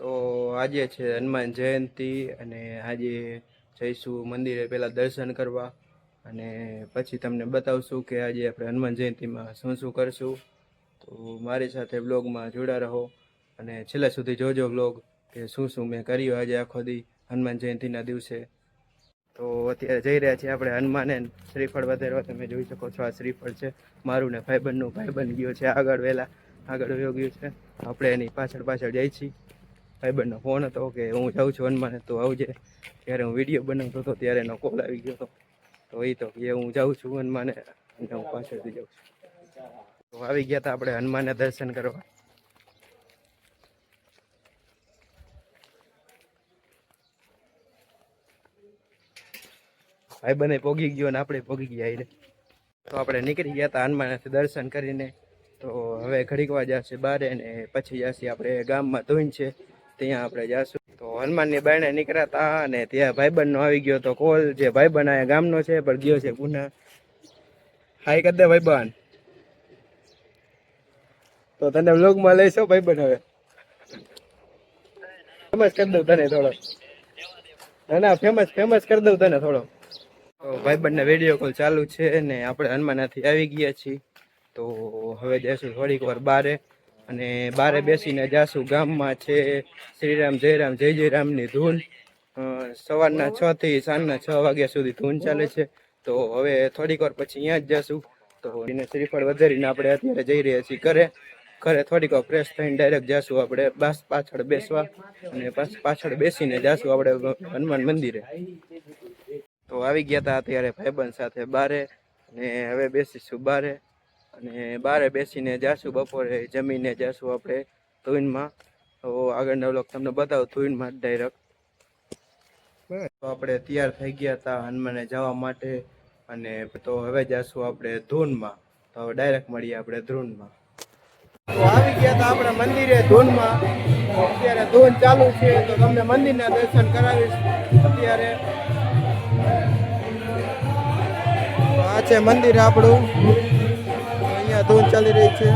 તો આજે છે હનુમાન જયંતિ અને આજે જઈશું મંદિરે પહેલાં દર્શન કરવા અને પછી તમને બતાવશું કે આજે આપણે હનુમાન જયંતિમાં શું શું કરશું. તો મારી સાથે બ્લોગમાં જોડા રહો અને છેલ્લા સુધી જોજો બ્લોગ કે શું શું મેં કર્યું આજે આખો દી હનુમાન જયંતિના દિવસે. તો અત્યારે જઈ રહ્યા છીએ આપણે હનુમાને શ્રીફળ વધારવા. તમે જોઈ શકો છો આ શ્રીફળ છે મારું ને ભાઈબંધનું. ભાઈબંધ ગયો છે આગળ વયો ગયું છે. આપણે એની પાછળ જઈ છીએ. ભાઈબંધનો ફોન હતો કે હું જાઉં છું હનુમાને તો આવજે. ત્યારે હું વિડીયો બનાવતો હતો ત્યારે એનો કોલ આવી ગયો હતો. તો એ તો કે હું જાઉં છું હનુમાને અને હું પાછળથી જાઉં છું. તો આવી ગયા હતા આપણે હનુમાને દર્શન કરવા. ભાઈબંધ પોગી ગયો અને આપણે પોગી ગયા એટલે. તો આપણે નીકળી ગયા હતા હનુમાનથી દર્શન કરીને. તો હવે ઘડીકવા જશે બારે ને પછી જશે આપણે ગામમાં ધોઈને છે ત્યાં આપણે જાશું. તો હનુમાનની બાયણે નીકળ્યા હતા અને ત્યાં ભાઈબંધનો આવી ગયો તો કોલ. જે ભાઈબંધ અહીંયા ગામનો છે પણ ગયો છે પુના. હાઈ કરી દે ભાઈબંધ. તો તને વ્લોગમાં લઈશો ભાઈબંધ. હવે ફેમસ કરી દઉં તને થોડો. ના ફેમસ કરી દઉં તને થોડો. તો ભાઈબંધને વિડીયો કોલ ચાલુ છે ને આપણે હનુમાનથી આવી ગયા છીએ. તો હવે જઈશું થોડીક વાર બારે અને બારે બેસીને જાશું. ગામમાં છે શ્રીરામ જયરામ જય જય રામની ધૂન. સવારના 6 થી સાંજના 6 વાગ્યા સુધી ધૂન ચાલે છે. તો હવે થોડીક વાર પછી અહીંયા જ જશું. તો એને શ્રીફળ વધારીને આપણે અત્યારે જઈ રહ્યા છીએ ઘરે થોડીક વાર ફ્રેશ થઈને ડાયરેક્ટ જાશું આપણે પાછળ બેસવા અને પાછળ બેસીને જાશું આપણે હનુમાન મંદિરે. તો આવી ગયા હતા અત્યારે ભાઈબંધ સાથે બારે અને હવે બેસીશું બારે અને બારે બેસીને જાશું. બપોરે જમીને જાશું આપણે ધૂનમાં. તો આગળનો વ્લોગ તમને બતાવું ધૂનમાં ડાયરેક્ટ. તો આપણે તૈયાર થઈ ગયા હતા હનુમાને જવા માટે અને તો હવે જાશું આપણે ધૂનમાં. તો હવે ડાયરેક્ટ મળીએ આપણે ધૂનમાં. તો આવી ગયા હતા આપણે મંદિરે ધૂનમાં. અત્યારે ધૂન ચાલુ છે તો તમને મંદિરના દર્શન કરાવીશ અત્યારે. આ છે મંદિર આપણું. અહીંયા ધૂન ચાલી રહી છે.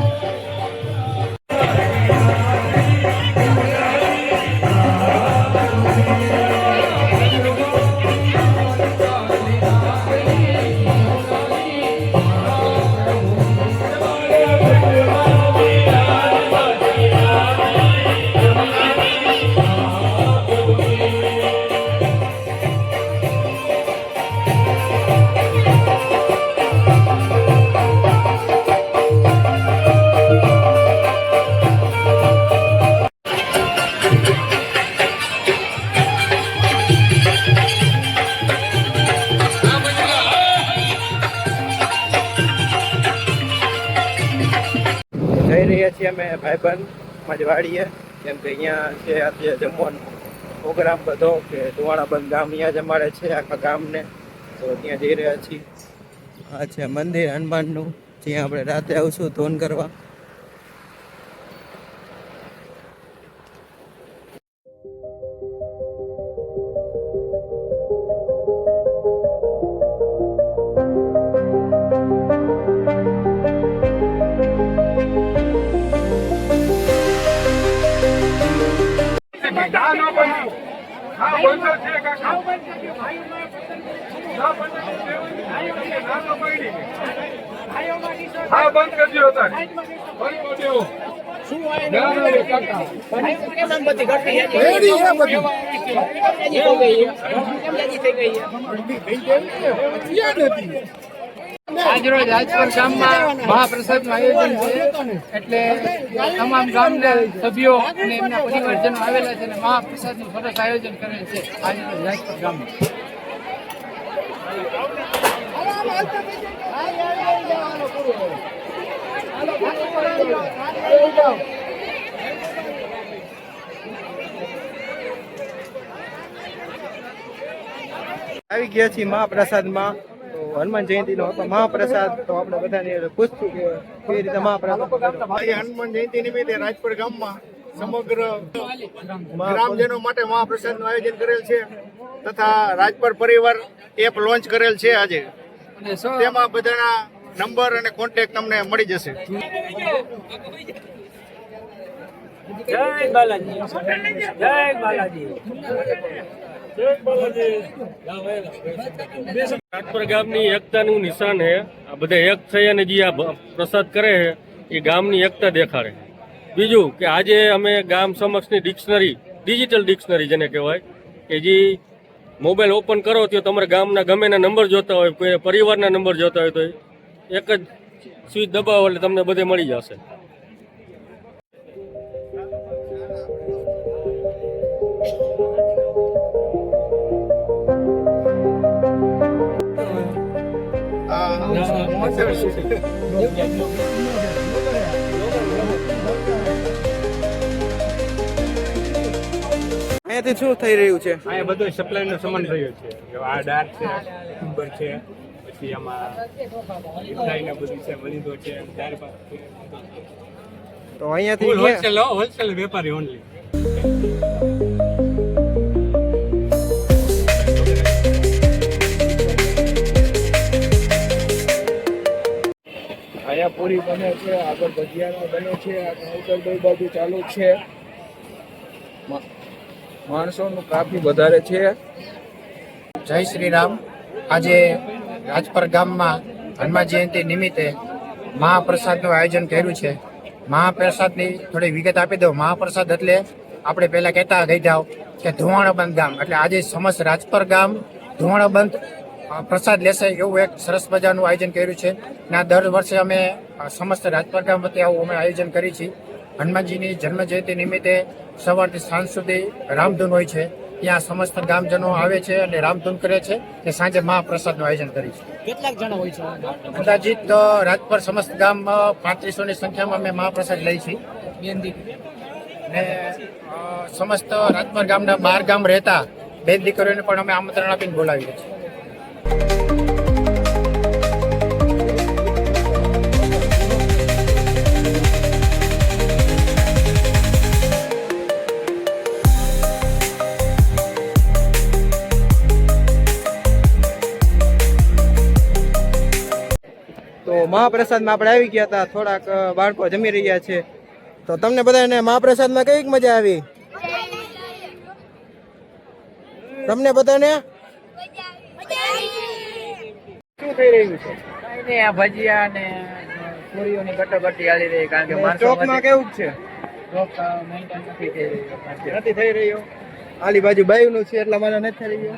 જઈ રહ્યા છીએ અમે ભાઈબંધ મારી વાડીએ. કેમ કે અહીંયા છે અત્યારે જમવાનો પ્રોગ્રામ બધો કે ધુવાણાબંધ ગામ અહીંયા જ અમારે છે આખા ગામને. તો ત્યાં જઈ રહ્યા છીએ. આ છે મંદિર હનુમાનનું જ્યાં આપણે રાતે આવશું ધૂન કરવા. હા બંધ કરજો હતા. આજરોજ રાજપર ગામમાં મહાપ્રસાદનું આયોજન છે એટલે તમામ ગામના સભ્યો અને એમના પરિવારજનો આવેલા છે અને મહાપ્રસાદનું સરસ આયોજન કરેલ છે આજરોજ રાજપર ગામમાં. આવી ગયા છીએ મહાપ્રસાદમાં. તો હનુમાન જયંતિ નો હતો મહાપ્રસાદ. તો આપણે બધાને પૂછતું કે કેવી રીતે મહાપ્રસાદ. હનુમાન જયંતિ નિમિત્તે રાજપર ગામમાં સમગ્ર ગ્રામજનો માટે મહાપ્રસાદનું આયોજન કરેલ છે તથા રાજપર પરિવાર એપ લોન્ચ કરેલ છે આજે. તેમાં બધાના નંબર અને કોન્ટેક્ટ તમને મળી જશે. રાજપર ગામની એકતાનું નિશાન છે. આ બધા એક થઈ અને જે આ પ્રસાદ કરે છે એ ગામની એકતા દેખાડે. બીજું કે આજે અમે ગામ સમક્ષની ડિક્શનરી, ડિજિટલ ડિક્શનરી જેને કહેવાય, કે જે મોબાઈલ ઓપન કરો તો તમારે ગામના ગમેના નંબર જોતા હોય, કોઈ પરિવારના નંબર જોતા હોય તો એક જ સ્વિચ દબાવો એટલે તમને બધે મળી જશે. અહીંયાથી શું થઈ રહ્યું છે? અહીંયા બધો સપ્લાય નો સામાન રહ્યો છે. જો આ દાળ છે, કુંબર છે, પછી આમાં મીઠાઈ ને બધું છે, વલીદો છે, દાળ ભાત છે. તો અહીંયાથી ફૂલ ક્યાં- હોલસેલ વેપારી ઓનલી. અહીંયા પૂરી બને છે, આગળ ભજીયાનો બને છે, આ કાઉન્ટર બે બાજુ ચાલુ છે. માણસોનું કાફી વધારે છે. જય શ્રી રામ. આજે રાજપર ગામમાં હનુમાન જયંતિ નિમિત્તે મહાપ્રસાદનું આયોજન કર્યું છે. મહાપ્રસાદની થોડી વિગત આપી દઉં. મહાપ્રસાદ એટલે આપણે પહેલા કહેતા ગઈ જાઓ કે ધુવાણાબંધ ગામ, એટલે આજે સમસ્ત રાજપર ગામ ધુવાણાબંધ પ્રસાદ લેશે એવું એક સરસ મજાનું આયોજન કર્યું છે. અને આ દર વર્ષે અમે સમસ્ત રાજપર ગામ વતી આવું અમે આયોજન કરી છીએ. હનુમાનજીની જન્મ જયંતિ નિમિત્તે સવારથી સાંજ સુધી રામધૂન હોય છે. ત્યાં સમસ્ત ગામજનો આવે છે અને રામધૂન કરે છે કે સાંજે મહાપ્રસાદનું આયોજન કરી છે. કેટલાક જણા હોય છે? અંદાજિત રાજપર સમસ્ત ગામ 3500ની સંખ્યામાં અમે મહાપ્રસાદ લઈ છીએ. ને સમસ્ત રાજપર ગામના 12 ગામ રહેતા બેન દીકરીઓને પણ અમે આમંત્રણ આપીને બોલાવીએ છીએ. તો મહાપ્રસાદમાં આપણે આવી ગયા હતા. થોડાક બાળકો જમી રહ્યા છે. તો તમને બધાને મહાપ્રસાદમાં કઈક મજા આવી? તમને બધાને શું થઈ રહ્યું છે? આ ભજીયા ને પૂરીઓની કટોકટી ચાલી રહી, કારણ કે માણસો ચોકમાં કેવું છે? નથી થઈ રહ્યું. નથી થઈ રહ્યો. આલી બાજુ બાયુનું છે એટલા માટે નથી થઈ રહ્યો.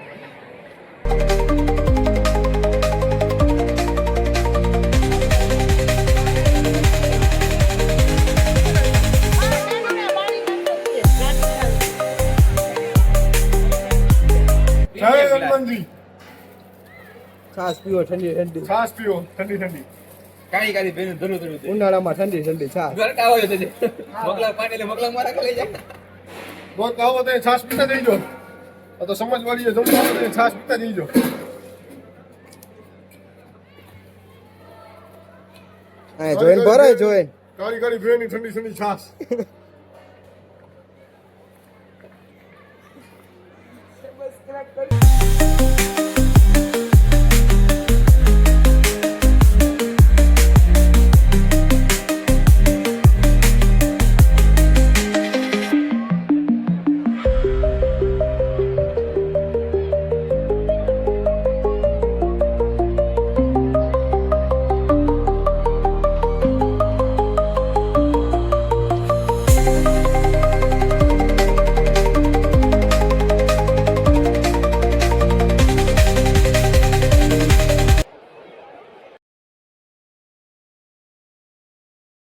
જય હનુમાનજી. છાશ પીવો ઠંડી ઠંડી. છાશ પીવો ઠંડી ઠંડી. ઉનાળામાં ઠંડી ઠંડી છાશ. બહુ આવો તો છાશ પીતા જઈજો. આ તો સમજવાળી જમવા છાશ પીતા જઈજો. હા જોઈને ભરાય જોઈને. કાળી કાળી ભેની ઠંડી ઠંડી છાશ. સબસ્ક્રાઇબ